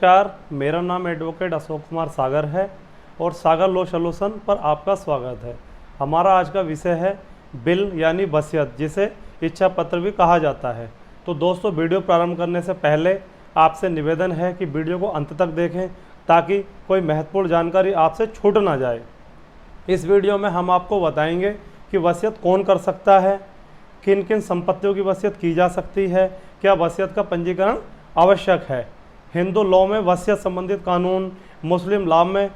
नमस्कार, मेरा नाम एडवोकेट अशोक कुमार सागर है और सागर लॉ सॉल्यूशन पर आपका स्वागत है। हमारा आज का विषय है बिल यानी वसीयत, जिसे इच्छा पत्र भी कहा जाता है। तो दोस्तों, वीडियो प्रारंभ करने से पहले आपसे निवेदन है कि वीडियो को अंत तक देखें ताकि कोई महत्वपूर्ण जानकारी आपसे छूट ना जाए। इस वीडियो में हम आपको बताएंगे कि वसीयत कौन कर सकता है, किन किन संपत्तियों की वसीयत की जा सकती है, क्या वसीयत का पंजीकरण आवश्यक है, हिंदू लॉ में वसीयत संबंधित कानून, मुस्लिम लॉ में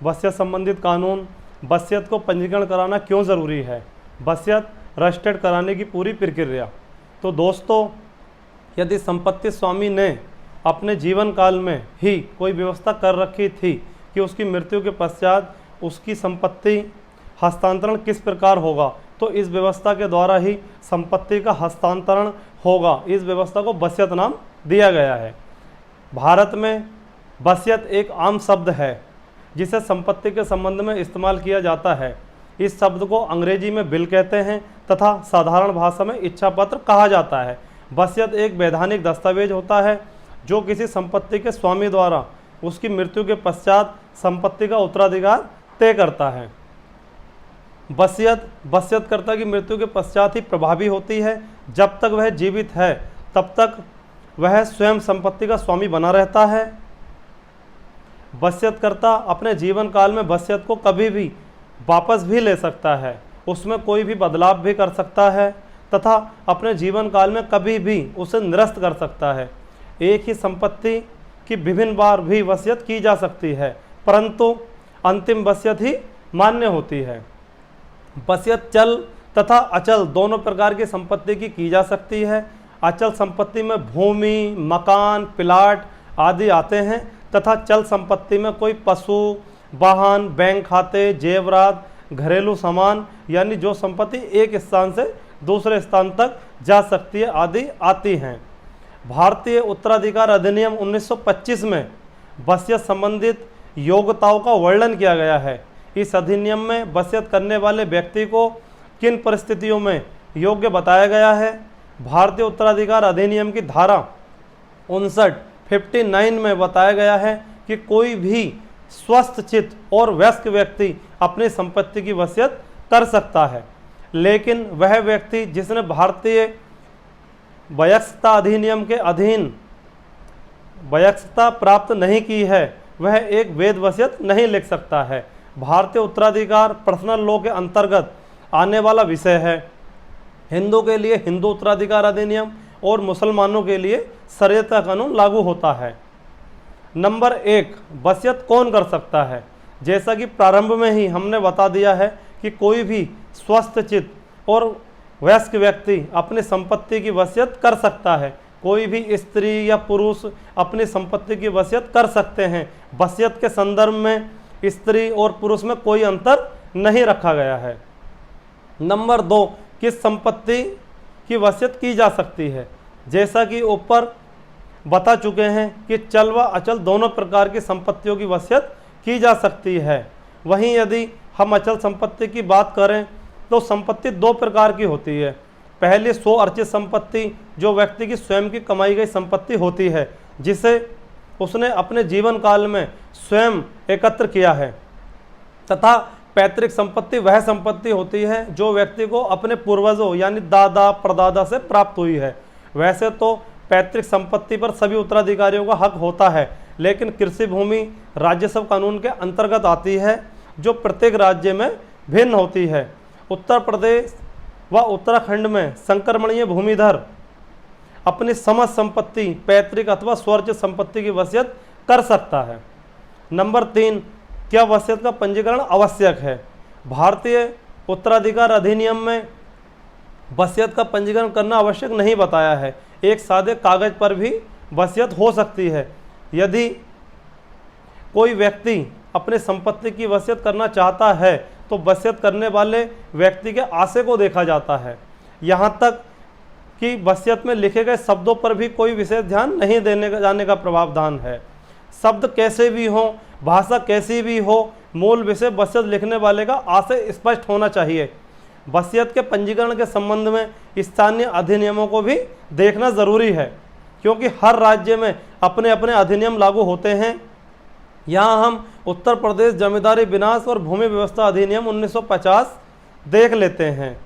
वसीयत संबंधित कानून, वसीयत को पंजीकरण कराना क्यों ज़रूरी है, वसीयत रजिस्टर्ड कराने की पूरी प्रक्रिया। तो दोस्तों, यदि संपत्ति स्वामी ने अपने जीवन काल में ही कोई व्यवस्था कर रखी थी कि उसकी मृत्यु के पश्चात उसकी संपत्ति हस्तांतरण किस प्रकार होगा, तो इस व्यवस्था के द्वारा ही संपत्ति का हस्तांतरण होगा। इस व्यवस्था को वसीयत नाम दिया गया है। भारत में वसीयत एक आम शब्द है जिसे संपत्ति के संबंध में इस्तेमाल किया जाता है। इस शब्द को अंग्रेजी में बिल कहते हैं तथा साधारण भाषा में इच्छा पत्र कहा जाता है। वसीयत एक वैधानिक दस्तावेज होता है जो किसी संपत्ति के स्वामी द्वारा उसकी मृत्यु के पश्चात संपत्ति का उत्तराधिकार तय करता है। वसीयत वसीयतकर्ता की मृत्यु के पश्चात ही प्रभावी होती है। जब तक वह जीवित है तब तक वह स्वयं संपत्ति का स्वामी बना रहता है। वसीयतकर्ता अपने जीवन काल में वसीयत को कभी भी वापस भी ले सकता है, उसमें कोई भी बदलाव भी कर सकता है तथा अपने जीवन काल में कभी भी उसे निरस्त कर सकता है। एक ही संपत्ति की विभिन्न बार भी वसीयत की जा सकती है, परंतु अंतिम वसीयत ही मान्य होती है। वसीयत चल तथा अचल दोनों प्रकार की संपत्ति की जा सकती है। अचल संपत्ति में भूमि, मकान, प्लाट आदि आते हैं तथा चल संपत्ति में कोई पशु, वाहन, बैंक खाते, जेवरात, घरेलू सामान यानी जो संपत्ति एक स्थान से दूसरे स्थान तक जा सकती है आदि आती हैं। भारतीय उत्तराधिकार अधिनियम 1925 में वसीयत संबंधित योग्यताओं का वर्णन किया गया है। इस अधिनियम में वसीयत करने वाले व्यक्ति को किन परिस्थितियों में योग्य बताया गया है। भारतीय उत्तराधिकार अधिनियम की धारा 59 में बताया गया है कि कोई भी स्वस्थ चित्त और वयस्क व्यक्ति अपनी संपत्ति की वसीयत कर सकता है, लेकिन वह व्यक्ति जिसने भारतीय वयस्कता अधिनियम के अधीन वयस्कता प्राप्त नहीं की है वह एक वैध वसीयत नहीं लिख सकता है। भारतीय उत्तराधिकार पर्सनल लॉ के अंतर्गत आने वाला विषय है। हिंदू के लिए हिंदू उत्तराधिकार अधिनियम और मुसलमानों के लिए शरीयत कानून लागू होता है। नंबर 1, वसीयत कौन कर सकता है। जैसा कि प्रारंभ में ही हमने बता दिया है कि कोई भी स्वस्थ चित्त और वयस्क व्यक्ति अपनी संपत्ति की वसीयत कर सकता है। कोई भी स्त्री या पुरुष अपनी संपत्ति की वसीयत कर सकते हैं। वसीयत के संदर्भ में स्त्री और पुरुष में कोई अंतर नहीं रखा गया है। नंबर 2, किस संपत्ति की वसीयत की जा सकती है। जैसा कि ऊपर बता चुके हैं कि चल व अचल दोनों प्रकार की संपत्तियों की वसीयत की जा सकती है। वहीं यदि हम अचल संपत्ति की बात करें तो संपत्ति 2 प्रकार की होती है। पहली स्व अर्जित संपत्ति जो व्यक्ति की स्वयं की कमाई गई संपत्ति होती है, जिसे उसने अपने जीवन काल में स्वयं एकत्र किया है, तथा पैतृक संपत्ति वह संपत्ति होती है जो व्यक्ति को अपने पूर्वजों यानी दादा परदादा से प्राप्त हुई है। वैसे तो पैतृक संपत्ति पर सभी उत्तराधिकारियों का हक होता है, लेकिन कृषि भूमि राजस्व कानून के अंतर्गत आती है जो प्रत्येक राज्य में भिन्न होती है। उत्तर प्रदेश व उत्तराखंड में संक्रमणीय भूमिधर अपनी समस्त संपत्ति पैतृक अथवा स्वर्जित संपत्ति की वसीयत कर सकता है। नंबर 3, क्या वसीयत का पंजीकरण आवश्यक है। भारतीय उत्तराधिकार अधिनियम में वसीयत का पंजीकरण करना आवश्यक नहीं बताया है। एक सादे कागज पर भी वसीयत हो सकती है। यदि कोई व्यक्ति अपने संपत्ति की वसीयत करना चाहता है तो वसीयत करने वाले व्यक्ति के आशय को देखा जाता है। यहाँ तक कि वसीयत में लिखे गए शब्दों पर भी कोई विशेष ध्यान नहीं देने जाने का प्रावधान है। शब्द कैसे भी हो, भाषा कैसी भी हो, मूल विषय वसीयत लिखने वाले का आशय स्पष्ट होना चाहिए। वसीयत के पंजीकरण के संबंध में स्थानीय अधिनियमों को भी देखना जरूरी है। क्योंकि हर राज्य में अपने अपने अधिनियम लागू होते हैं। यहाँ हम उत्तर प्रदेश जमींदारी विनाश और भूमि व्यवस्था अधिनियम 1950 देख लेते हैं।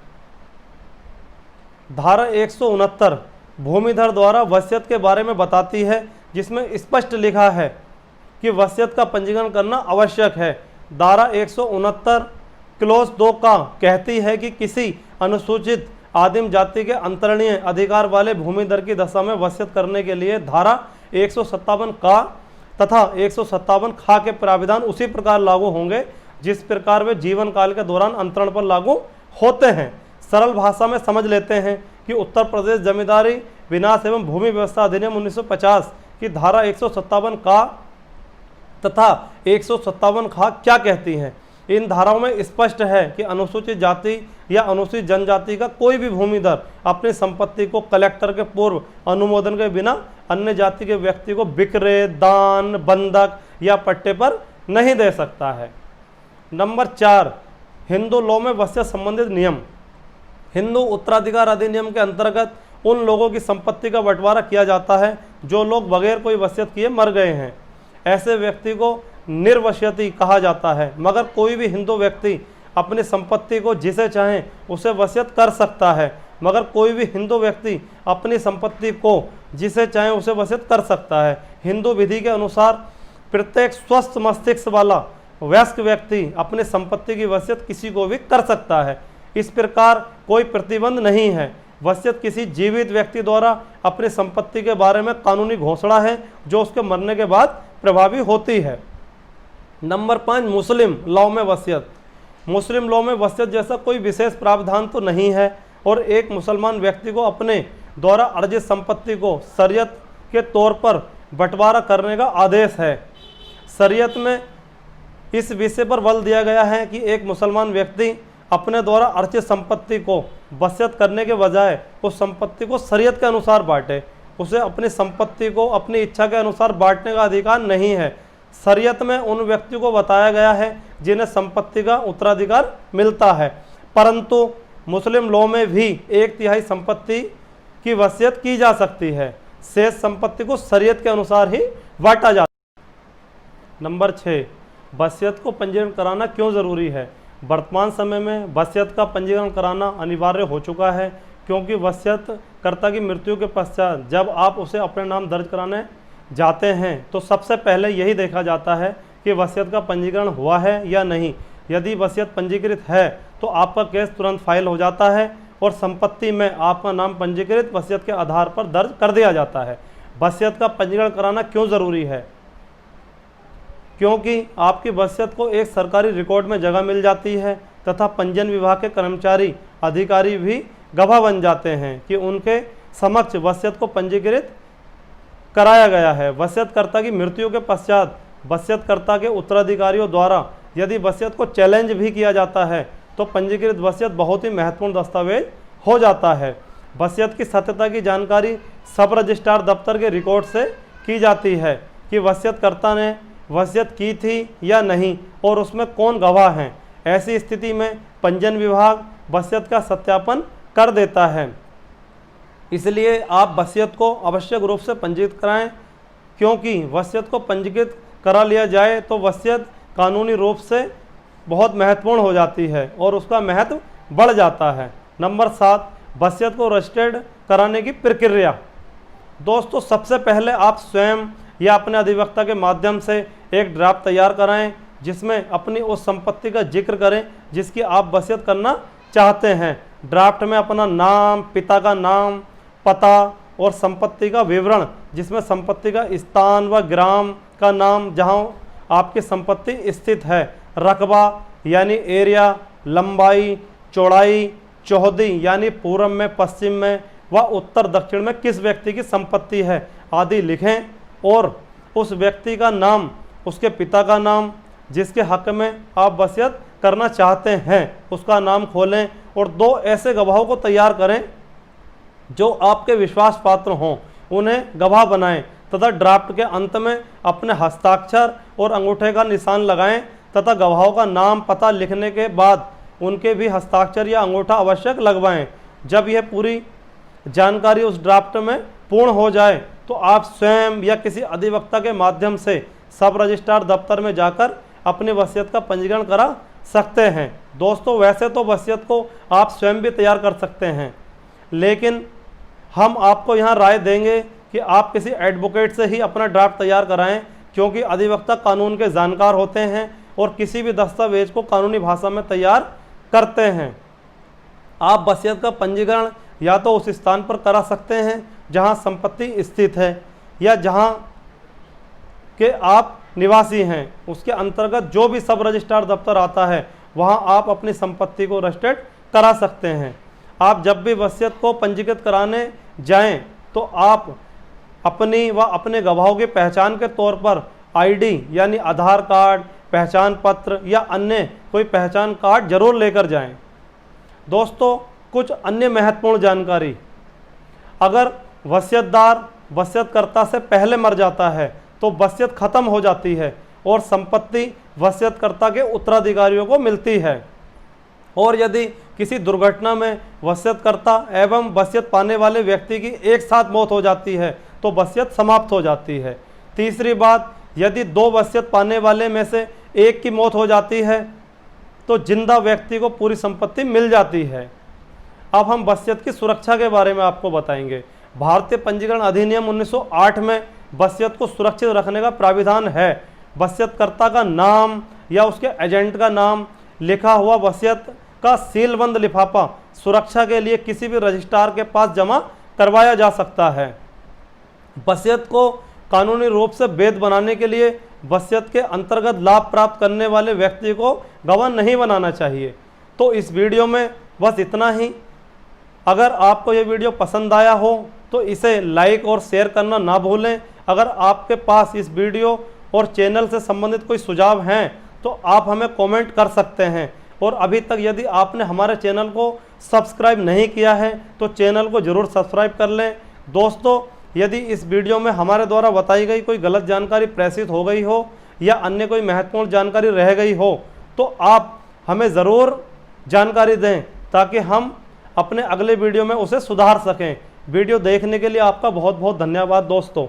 धारा 169 भूमिधर द्वारा वसीयत के बारे में बताती है, जिसमें स्पष्ट लिखा है कि वसीयत का पंजीकरण करना आवश्यक है। धारा 169 क्लोज 2 का कहती है कि किसी अनुसूचित आदिम जाति के अंतरणीय अधिकार वाले भूमिधर की दशा में वसीयत करने के लिए धारा 157 का तथा 157 खा के प्राविधान उसी प्रकार लागू होंगे जिस प्रकार वे जीवन काल के दौरान अंतरण पर लागू होते हैं। सरल भाषा में समझ लेते हैं कि उत्तर प्रदेश जमींदारी विनाश एवं भूमि व्यवस्था अधिनियम 1950 की धारा 157 का तथा 157 खा क्या कहती हैं। इन धाराओं में स्पष्ट है कि अनुसूचित जाति या अनुसूचित जनजाति का कोई भी भूमिधर अपनी संपत्ति को कलेक्टर के पूर्व अनुमोदन के बिना अन्य जाति के व्यक्ति को विक्रय, दान, बंधक या पट्टे पर नहीं दे सकता है। नंबर 4, हिंदू लॉ में वसीयत संबंधित नियम। हिंदू उत्तराधिकार अधिनियम के अंतर्गत उन लोगों की संपत्ति का बंटवारा किया जाता है जो लोग बगैर कोई वसीयत किए मर गए हैं। ऐसे व्यक्ति को निर्वसीयती कहा जाता है, मगर कोई भी हिंदू व्यक्ति अपनी संपत्ति को जिसे चाहे उसे वसीयत कर सकता है। मगर कोई भी हिंदू व्यक्ति अपनी संपत्ति को जिसे चाहे उसे वसीयत कर सकता है। हिंदू विधि के अनुसार प्रत्येक स्वस्थ मस्तिष्क वाला वयस्क व्यक्ति अपनी संपत्ति की वसीयत किसी को भी कर सकता है। इस प्रकार कोई प्रतिबंध नहीं है। वसीयत किसी जीवित व्यक्ति द्वारा अपनी संपत्ति के बारे में कानूनी घोषणा है जो उसके मरने के बाद प्रभावी होती है। नंबर 5, मुस्लिम लॉ में वसीयत। मुस्लिम लॉ में वसीयत जैसा कोई विशेष प्रावधान तो नहीं है और एक मुसलमान व्यक्ति को अपने द्वारा अर्जित संपत्ति को शरीयत के तौर पर बंटवारा करने का आदेश है। शरीयत में इस विषय पर बल दिया गया है कि एक मुसलमान व्यक्ति अपने द्वारा अर्जित संपत्ति को वसीयत करने के बजाय उस संपत्ति को शरीयत के अनुसार बांटे। उसे अपनी संपत्ति को अपनी इच्छा के अनुसार बांटने का अधिकार नहीं है। शरीयत में उन व्यक्तियों को बताया गया है जिन्हें संपत्ति का उत्तराधिकार मिलता है, परंतु मुस्लिम लॉ में भी 1/3 संपत्ति की वसीयत की जा सकती है। शेष संपत्ति को शरीयत के अनुसार ही बांटा जाता है। नंबर 6, वसीयत को पंजीकरण कराना क्यों जरूरी है। वर्तमान समय में वसीयत का पंजीकरण कराना अनिवार्य हो चुका है, क्योंकि वसीयत कर्ता की मृत्यु के पश्चात जब आप उसे अपने नाम दर्ज कराने जाते हैं तो सबसे पहले यही देखा जाता है कि वसीयत का पंजीकरण हुआ है या नहीं। यदि वसीयत पंजीकृत है तो आपका केस तुरंत फाइल हो जाता है और संपत्ति में आपका नाम पंजीकृत वसीयत के आधार पर दर्ज कर दिया जाता है। वसीयत का पंजीकरण कराना क्यों ज़रूरी है, क्योंकि आपकी वसीयत को एक सरकारी रिकॉर्ड में जगह मिल जाती है तथा पंजीयन विभाग के कर्मचारी अधिकारी भी गवाह बन जाते हैं कि उनके समक्ष वसीयत को पंजीकृत कराया गया है। वसीयतकर्ता की मृत्यु के पश्चात वसीयतकर्ता के उत्तराधिकारियों द्वारा यदि वसीयत को चैलेंज भी किया जाता है तो पंजीकृत वसीयत बहुत ही महत्वपूर्ण दस्तावेज हो जाता है। वसीयत की सत्यता की जानकारी सब रजिस्ट्रार दफ्तर के रिकॉर्ड से की जाती है कि वसीयतकर्ता ने वसीयत की थी या नहीं और उसमें कौन गवाह हैं। ऐसी स्थिति में पंजीयन विभाग वसीयत का सत्यापन कर देता है। इसलिए आप वसीयत को आवश्यक रूप से पंजीकृत कराएं, क्योंकि वसीयत को पंजीकृत करा लिया जाए तो वसीयत कानूनी रूप से बहुत महत्वपूर्ण हो जाती है और उसका महत्व बढ़ जाता है। नंबर 7, वसीयत को रजिस्टर्ड कराने की प्रक्रिया। दोस्तों, सबसे पहले आप स्वयं या अपने अधिवक्ता के माध्यम से एक ड्राफ्ट तैयार कराएं जिसमें अपनी उस संपत्ति का जिक्र करें जिसकी आप वसीयत करना चाहते हैं। ड्राफ्ट में अपना नाम, पिता का नाम, पता और संपत्ति का विवरण जिसमें संपत्ति का स्थान व ग्राम का नाम जहां आपकी संपत्ति स्थित है, रकबा यानी एरिया, लंबाई, चौड़ाई, चौहदी यानी पूर्व में, पश्चिम में व उत्तर दक्षिण में किस व्यक्ति की संपत्ति है आदि लिखें और उस व्यक्ति का नाम, उसके पिता का नाम जिसके हक में आप वसीयत करना चाहते हैं उसका नाम खोलें और 2 ऐसे गवाहों को तैयार करें जो आपके विश्वास पात्र हों, उन्हें गवाह बनाएं तथा ड्राफ्ट के अंत में अपने हस्ताक्षर और अंगूठे का निशान लगाएं तथा गवाहों का नाम, पता लिखने के बाद उनके भी हस्ताक्षर या अंगूठा आवश्यक लगवाएं। जब यह पूरी जानकारी उस ड्राफ्ट में पूर्ण हो जाए तो आप स्वयं या किसी अधिवक्ता के माध्यम से सब रजिस्ट्रार दफ्तर में जाकर अपनी वसीयत का पंजीकरण करा सकते हैं। दोस्तों, वैसे तो वसीयत को आप स्वयं भी तैयार कर सकते हैं, लेकिन हम आपको यहाँ राय देंगे कि आप किसी एडवोकेट से ही अपना ड्राफ्ट तैयार कराएं, क्योंकि अधिवक्ता कानून के जानकार होते हैं और किसी भी दस्तावेज को कानूनी भाषा में तैयार करते हैं। आप वसीयत का पंजीकरण या तो उस स्थान पर करा सकते हैं जहां संपत्ति स्थित है या जहां के आप निवासी हैं, उसके अंतर्गत जो भी सब रजिस्ट्रार दफ्तर आता है वहां आप अपनी संपत्ति को रजिस्टर्ड करा सकते हैं। आप जब भी वसीयत को पंजीकृत कराने जाएं तो आप अपनी व अपने गवाहों की पहचान के तौर पर आईडी यानी आधार कार्ड, पहचान पत्र या अन्य कोई पहचान कार्ड जरूर लेकर जाएं। दोस्तों, कुछ अन्य महत्वपूर्ण जानकारी, अगर वसीयतदार वसीयतकर्ता से पहले मर जाता है तो वसीयत खत्म हो जाती है और संपत्ति वसीयतकर्ता के उत्तराधिकारियों को मिलती है। और यदि किसी दुर्घटना में वसीयतकर्ता एवं वसीयत पाने वाले व्यक्ति की एक साथ मौत हो जाती है तो वसीयत समाप्त हो जाती है। तीसरी बात, यदि दो वसीयत पाने वाले में से एक की मौत हो जाती है तो जिंदा व्यक्ति को पूरी संपत्ति मिल जाती है। अब हम वसीयत की सुरक्षा के बारे में आपको बताएंगे। भारतीय पंजीकरण अधिनियम 1908 में वसीयत को सुरक्षित रखने का प्राविधान है। वसीयतकर्ता का नाम या उसके एजेंट का नाम लिखा हुआ वसीयत का सीलबंद लिफाफा सुरक्षा के लिए किसी भी रजिस्ट्रार के पास जमा करवाया जा सकता है। वसीयत को कानूनी रूप से वैध बनाने के लिए वसीयत के अंतर्गत लाभ प्राप्त करने वाले व्यक्ति को गवाह नहीं बनाना चाहिए। तो इस वीडियो में बस इतना ही। अगर आपको ये वीडियो पसंद आया हो तो इसे लाइक और शेयर करना ना भूलें। अगर आपके पास इस वीडियो और चैनल से संबंधित कोई सुझाव हैं तो आप हमें कमेंट कर सकते हैं। और अभी तक यदि आपने हमारे चैनल को सब्सक्राइब नहीं किया है तो चैनल को ज़रूर सब्सक्राइब कर लें। दोस्तों, यदि इस वीडियो में हमारे द्वारा बताई गई कोई गलत जानकारी प्रेषित हो गई हो या अन्य कोई महत्वपूर्ण जानकारी रह गई हो तो आप हमें ज़रूर जानकारी दें ताकि हम अपने अगले वीडियो में उसे सुधार सकें। वीडियो देखने के लिए आपका बहुत बहुत धन्यवाद दोस्तों।